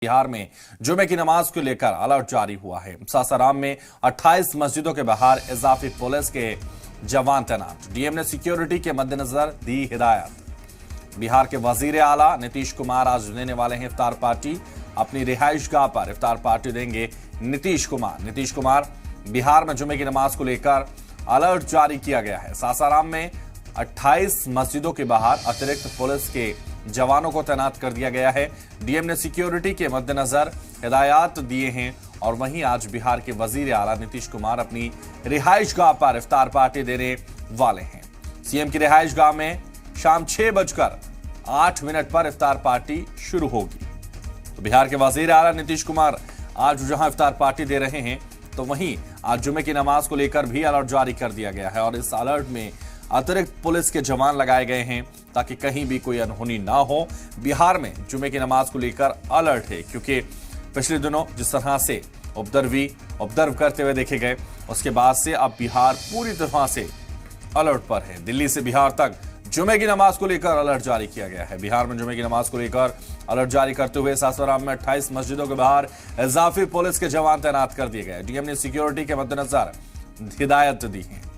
बिहार में जुमे की नमाज को लेकर अलर्ट जारी हुआ है। सासाराम में 28 मस्जिदों के बाहर इजाफी पुलिस के जवान तैनात। डीएम ने सिक्योरिटी के मद्देनजर दी हिदायत। बिहार के वजीर आला नीतीश कुमार आज देने वाले हैं इफ्तार पार्टी। अपनी रिहाइशगाह पर इफ्तार पार्टी देंगे नीतीश कुमार। बिहार में जुमे की नमाज को लेकर अलर्ट जारी किया गया है। सासाराम में 28 मस्जिदों के बाहर अतिरिक्त पुलिस के जवानों को तैनात कर दिया गया है। डीएम ने सिक्योरिटी के मद्देनजर हिदायत दिए हैं और वहीं आज बिहार के वजीर आला नीतीश कुमार अपनी रिहाइशगाह पर इफ्तार पार्टी देने वाले हैं। सीएम की रिहाइशगाह में शाम 6:08 पर इफ्तार पार्टी शुरू होगी। तो बिहार के वजीर आला नीतीश कुमार आज जहां इफ्तार पार्टी दे रहे हैं, तो वहीं आज जुमे की नमाज को लेकर भी अलर्ट जारी कर दिया गया है और इस अलर्ट में अतिरिक्त पुलिस के जवान लगाए गए हैं ताकि कहीं भी कोई अनहोनी ना हो। बिहार में जुमे की नमाज को लेकर अलर्ट है क्योंकि पिछले दिनों जिस तरह से ऑब्जर्व करते हुए देखे गए, उसके बाद से अब बिहार पूरी तरह से अलर्ट पर है। दिल्ली से बिहार तक जुमे की नमाज को लेकर अलर्ट जारी किया गया है। बिहार में जुमे की नमाज को लेकर अलर्ट जारी करते हुए सासाराम में 28 मस्जिदों के बाहर इजाफी पुलिस के जवान तैनात कर दिए गए। डीएम ने सिक्योरिटी के मद्देनजर हिदायत दी है।